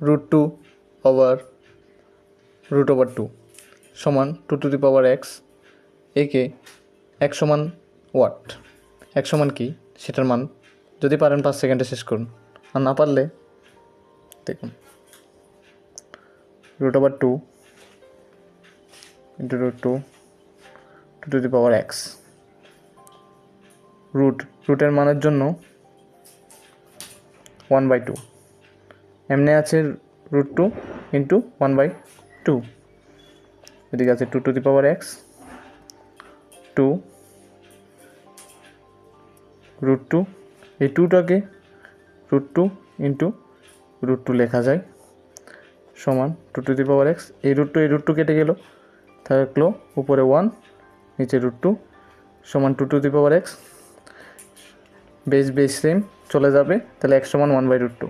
√2/√2 সমান 2⁻x। একে x সমান ওয়াট, x সমান কি সেটার মান যদি পারেন 5 সেকেন্ডে শেষ করুন, আর না পারলে দেখুন √2 × √2 2⁻x। রুটের মানের জন্য 1/2 এমনি আছে √2 × 1/2, এদিকে আছে 2⁻x 2 √2, এই 2টাকে √2 × √2 লেখা যায় সমান 2⁻x। এই √2 কেটে গেল, থাকলো উপরে 1 নিচে √2 সমান 2⁻x। বেস সেম চলে যাবে, তাহলে x সমান 1/√2।